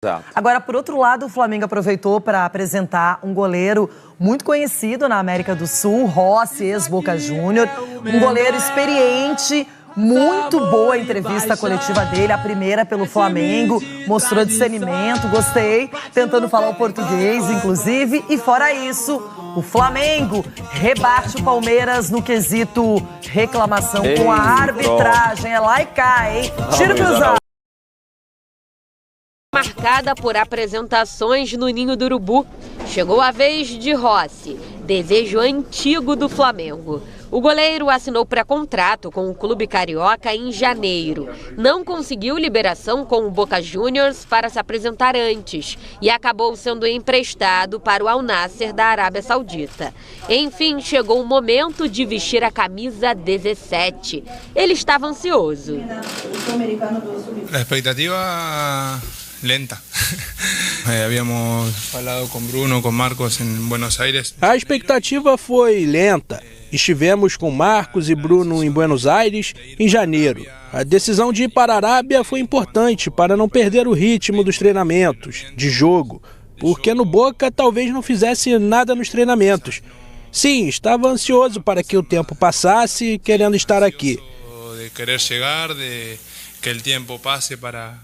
Exato. Agora, por outro lado, o Flamengo aproveitou para apresentar um goleiro muito conhecido na América do Sul, Rossi, ex-Boca Júnior. Um goleiro experiente, muito boa a entrevista coletiva dele, a primeira pelo Flamengo. Mostrou discernimento, gostei, tentando falar o português, inclusive. E fora isso, o Flamengo rebate o Palmeiras no quesito reclamação com a arbitragem. É lá e cá, hein? Tiro cruzado. Marcada por apresentações no Ninho do Urubu, chegou a vez de Rossi, desejo antigo do Flamengo. O goleiro assinou pré-contrato com o clube carioca em janeiro. Não conseguiu liberação com o Boca Juniors para se apresentar antes e acabou sendo emprestado para o Al Nassr da Arábia Saudita. Enfim, chegou o momento de vestir a camisa 17. Ele estava ansioso. A expectativa lenta. Habíamos falado com Bruno, com Marcos em Buenos Aires. A expectativa foi lenta. Estivemos com Marcos e Bruno em Buenos Aires em janeiro. A decisão de ir para a Arábia foi importante para não perder o ritmo dos treinamentos, de jogo, porque no Boca talvez não fizesse nada nos treinamentos. Sim, estava ansioso para que o tempo passasse, querendo estar aqui. De querer chegar, de que o tempo passe para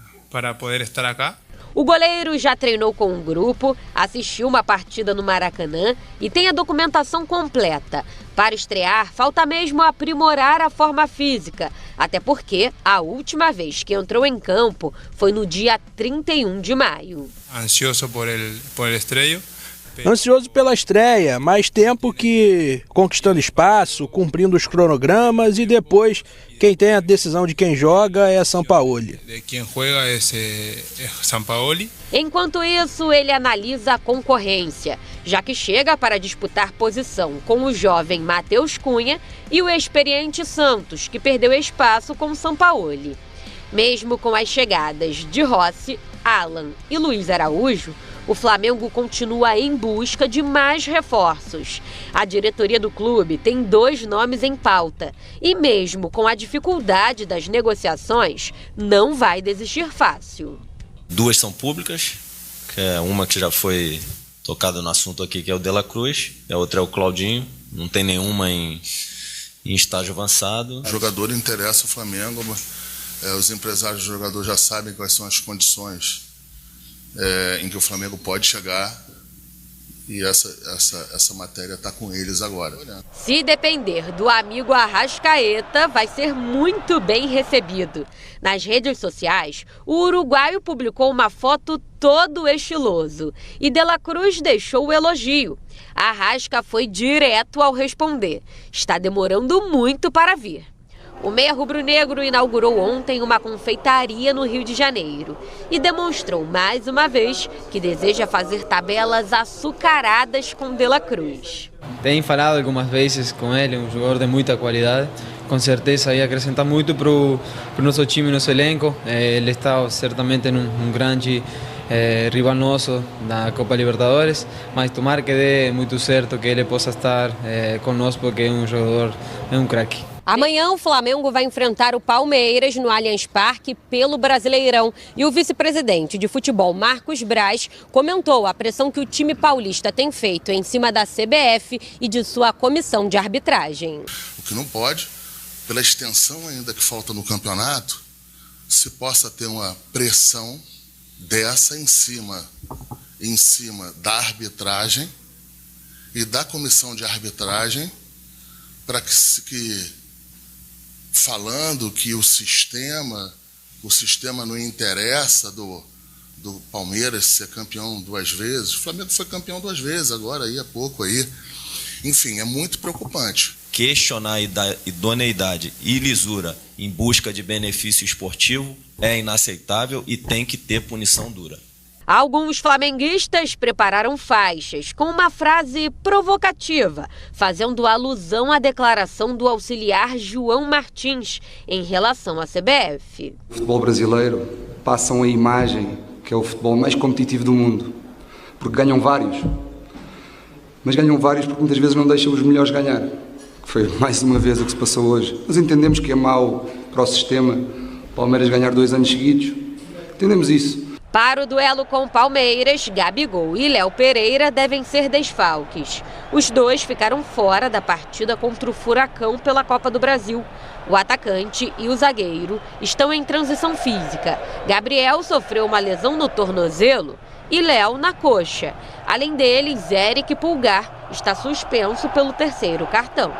poder estar aqui. O goleiro já treinou com um grupo, assistiu uma partida no Maracanã e tem a documentação completa. Para estrear, falta mesmo aprimorar a forma física, até porque a última vez que entrou em campo foi no dia 31 de maio. Ansioso por el estreio. Ansioso pela estreia, mais tempo que conquistando espaço, cumprindo os cronogramas e depois quem tem a decisão de quem joga é Sampaoli. De quem joga é Sampaoli. Enquanto isso, ele analisa a concorrência, já que chega para disputar posição com o jovem Matheus Cunha e o experiente Santos, que perdeu espaço com Sampaoli. Mesmo com as chegadas de Rossi, Alan e Luiz Araújo, o Flamengo continua em busca de mais reforços. A diretoria do clube tem 2 nomes em pauta e mesmo com a dificuldade das negociações, não vai desistir fácil. 2 são públicas, que é uma que já foi tocada no assunto aqui, que é o De La Cruz, e a outra é o Claudinho, não tem nenhuma em estágio avançado. O jogador interessa o Flamengo, os empresários do jogador já sabem quais são as condições em que o Flamengo pode chegar e essa matéria está com eles agora. Se depender do amigo Arrascaeta, vai ser muito bem recebido. Nas redes sociais, o uruguaio publicou uma foto todo estiloso e De La Cruz deixou o elogio. Arrasca foi direto ao responder. Está demorando muito para vir. O meia rubro-negro inaugurou ontem uma confeitaria no Rio de Janeiro e demonstrou mais uma vez que deseja fazer tabelas açucaradas com De La Cruz. Tenho falado algumas vezes com ele, um jogador de muita qualidade, com certeza ia acrescentar muito para o nosso time, nosso elenco. Ele está certamente num grande rival nosso na Copa Libertadores, mas tomara que dê muito certo, que ele possa estar conosco, porque é um jogador, é um craque. Amanhã o Flamengo vai enfrentar o Palmeiras no Allianz Parque pelo Brasileirão. E o vice-presidente de futebol, Marcos Braz, comentou a pressão que o time paulista tem feito em cima da CBF e de sua comissão de arbitragem. O que não pode, pela extensão ainda que falta no campeonato, se possa ter uma pressão dessa em cima da arbitragem e da comissão de arbitragem para que falando que o sistema não interessa do Palmeiras ser campeão 2 vezes. O Flamengo foi campeão 2 vezes agora, aí há pouco aí. Enfim, é muito preocupante. Questionar a idoneidade e lisura em busca de benefício esportivo é inaceitável e tem que ter punição dura. Alguns flamenguistas prepararam faixas com uma frase provocativa, fazendo alusão à declaração do auxiliar João Martins em relação à CBF. O futebol brasileiro passa a imagem que é o futebol mais competitivo do mundo, porque ganham vários. Mas ganham vários porque muitas vezes não deixam os melhores ganhar, que foi mais uma vez o que se passou hoje. Nós entendemos que é mau para o sistema Palmeiras ganhar 2 anos seguidos, entendemos isso. Para o duelo com o Palmeiras, Gabigol e Léo Pereira devem ser desfalques. Os dois ficaram fora da partida contra o Furacão pela Copa do Brasil. O atacante e o zagueiro estão em transição física. Gabriel sofreu uma lesão no tornozelo e Léo na coxa. Além deles, Eric Pulgar está suspenso pelo 3º cartão.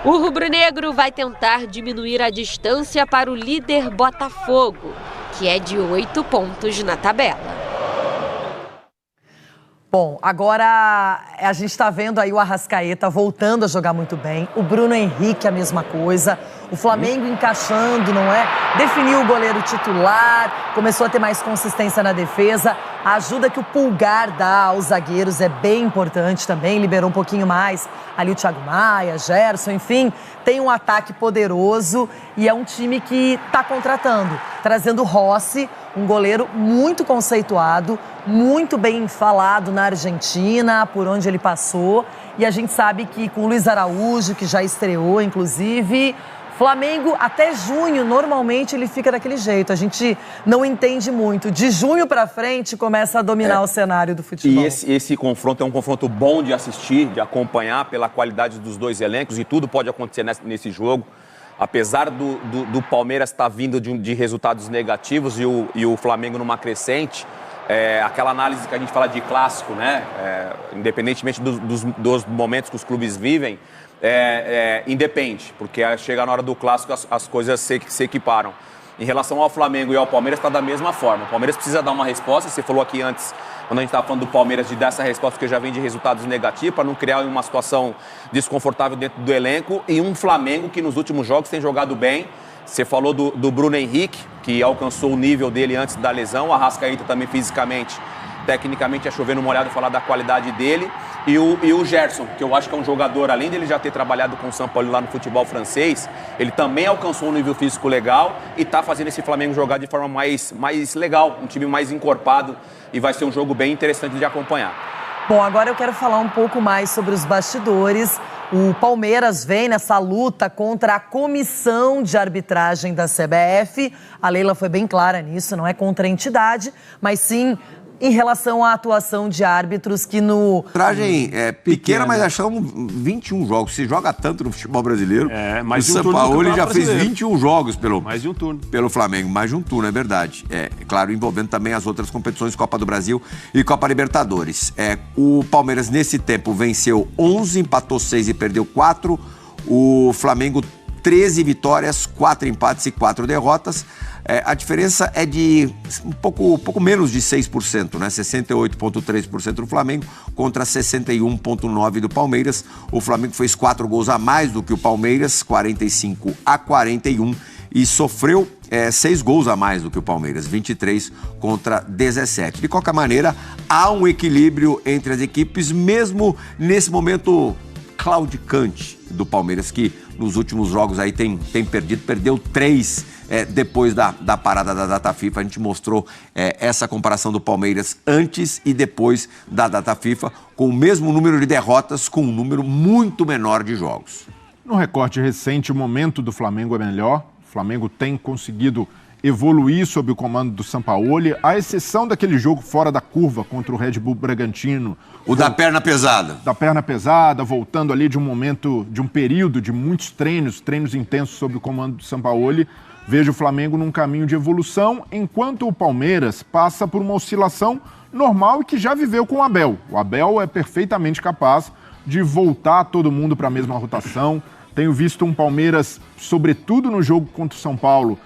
O rubro-negro vai tentar diminuir a distância para o líder Botafogo, que é de 8 pontos na tabela. Bom, agora a gente está vendo aí o Arrascaeta voltando a jogar muito bem, o Bruno Henrique a mesma coisa, o Flamengo encaixando, não é? Definiu o goleiro titular, começou a ter mais consistência na defesa, a ajuda que o Pulgar dá aos zagueiros é bem importante também, liberou um pouquinho mais ali o Thiago Maia, Gerson, enfim, tem um ataque poderoso e é um time que está contratando, trazendo Rossi, um goleiro muito conceituado, muito bem falado na Argentina, por onde ele passou. E a gente sabe que com o Luiz Araújo, que já estreou, inclusive, Flamengo até junho, normalmente ele fica daquele jeito. A gente não entende muito. De junho para frente, começa a dominar o cenário do futebol. E esse confronto é um confronto bom de assistir, de acompanhar pela qualidade dos dois elencos. E tudo pode acontecer nesse jogo. Apesar do Palmeiras estar vindo de resultados negativos e o Flamengo numa crescente, aquela análise que a gente fala de clássico, né? Independentemente dos momentos que os clubes vivem, independe, porque chega na hora do clássico as coisas se equiparam. Em relação ao Flamengo e ao Palmeiras, está da mesma forma. O Palmeiras precisa dar uma resposta. Você falou aqui antes, quando a gente estava falando do Palmeiras, de dar essa resposta, porque já vem de resultados negativos, para não criar uma situação desconfortável dentro do elenco. E um Flamengo que nos últimos jogos tem jogado bem. Você falou do Bruno Henrique, que alcançou o nível dele antes da lesão. O Arrascaeta também fisicamente, tecnicamente é chovendo molhado falar da qualidade dele. E o Gerson, que eu acho que é um jogador, além dele já ter trabalhado com o São Paulo lá no futebol francês, ele também alcançou um nível físico legal e está fazendo esse Flamengo jogar de forma mais legal, um time mais encorpado, e vai ser um jogo bem interessante de acompanhar. Bom, agora eu quero falar um pouco mais sobre os bastidores. O Palmeiras vem nessa luta contra a comissão de arbitragem da CBF. A Leila foi bem clara nisso, não é contra a entidade, mas sim em relação à atuação de árbitros que no... Arbitragem pequena, mas achamos 21 jogos. Se joga tanto no futebol brasileiro. Mais o de um São turno Paulo já fez brasileiro. 21 jogos mais de um turno. pelo Flamengo. Mais de um turno, é verdade. Claro, envolvendo também as outras competições, Copa do Brasil e Copa Libertadores. O Palmeiras, nesse tempo, venceu 11, empatou 6 e perdeu 4. O Flamengo, 13 vitórias, 4 empates e 4 derrotas. A diferença é de um pouco menos de 6%, né? 68,3% do Flamengo contra 61,9% do Palmeiras. O Flamengo fez 4 gols a mais do que o Palmeiras, 45-41, e sofreu 6 gols a mais do que o Palmeiras, 23 contra 17. De qualquer maneira, há um equilíbrio entre as equipes, mesmo nesse momento claudicante do Palmeiras, que nos últimos jogos aí tem perdido, perdeu 3 depois da parada da data FIFA. A gente mostrou essa comparação do Palmeiras antes e depois da data FIFA, com o mesmo número de derrotas, com um número muito menor de jogos. No recorte recente, o momento do Flamengo é melhor. O Flamengo tem conseguido evoluir sob o comando do Sampaoli, à exceção daquele jogo fora da curva contra o Red Bull Bragantino. O da perna pesada. Da perna pesada, voltando ali de um período de muitos treinos intensos sob o comando do Sampaoli. Vejo o Flamengo num caminho de evolução, enquanto o Palmeiras passa por uma oscilação normal e que já viveu com o Abel. O Abel é perfeitamente capaz de voltar todo mundo para a mesma rotação. Tenho visto um Palmeiras, sobretudo no jogo contra o São Paulo,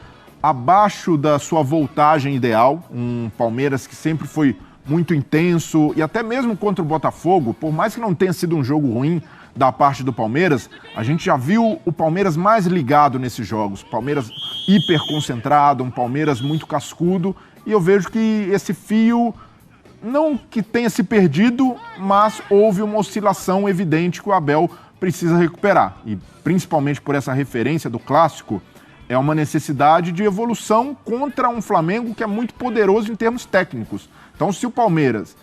abaixo da sua voltagem ideal. Um Palmeiras que sempre foi muito intenso, e até mesmo contra o Botafogo, por mais que não tenha sido um jogo ruim da parte do Palmeiras, a gente já viu o Palmeiras mais ligado nesses jogos. Palmeiras hiper concentrado, um Palmeiras muito cascudo, e eu vejo que esse fio, não que tenha se perdido, mas houve uma oscilação evidente que o Abel precisa recuperar. E principalmente por essa referência do clássico, é uma necessidade de evolução contra um Flamengo que é muito poderoso em termos técnicos. Então, se o Palmeiras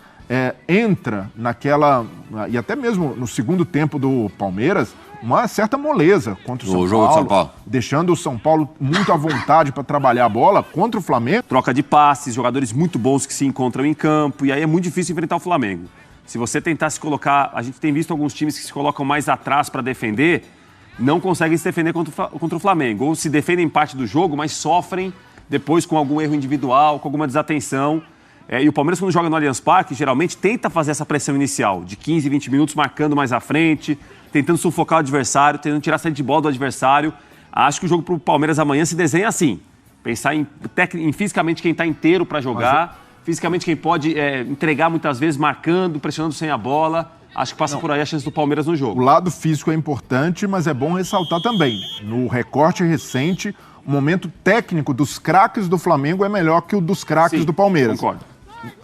entra naquela... E até mesmo no segundo tempo do Palmeiras, uma certa moleza contra o jogo de São Paulo, deixando o São Paulo muito à vontade para trabalhar a bola contra o Flamengo. Troca de passes, jogadores muito bons que se encontram em campo, e aí é muito difícil enfrentar o Flamengo. Se você tentar se colocar, a gente tem visto alguns times que se colocam mais atrás para defender, não conseguem se defender contra o Flamengo, ou se defendem parte do jogo, mas sofrem depois com algum erro individual, com alguma desatenção. E o Palmeiras, quando joga no Allianz Parque, geralmente tenta fazer essa pressão inicial, de 15, 20 minutos, marcando mais à frente, tentando sufocar o adversário, tentando tirar a saída de bola do adversário. Acho que o jogo para o Palmeiras amanhã se desenha assim. Pensar em fisicamente quem está inteiro para jogar, fisicamente quem pode entregar muitas vezes, marcando, pressionando sem a bola. Acho que passa por aí a chance do Palmeiras no jogo. O lado físico é importante, mas é bom ressaltar também. No recorte recente, o momento técnico dos craques do Flamengo é melhor que o dos craques do Palmeiras. Concordo.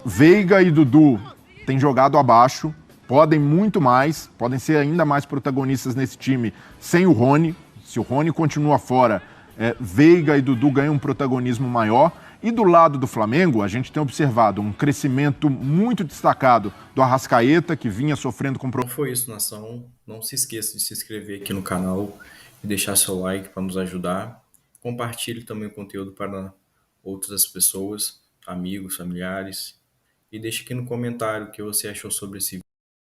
Veiga e Dudu têm jogado abaixo, podem muito mais, podem ser ainda mais protagonistas nesse time sem o Rony. Se o Rony continua fora, Veiga e Dudu ganham um protagonismo maior. E do lado do Flamengo, a gente tem observado um crescimento muito destacado do Arrascaeta, que vinha sofrendo com problemas. Foi isso, nação. Não se esqueça de se inscrever aqui no canal e deixar seu like para nos ajudar. Compartilhe também o conteúdo para outras pessoas, amigos, familiares. E deixe aqui no comentário o que você achou sobre esse vídeo.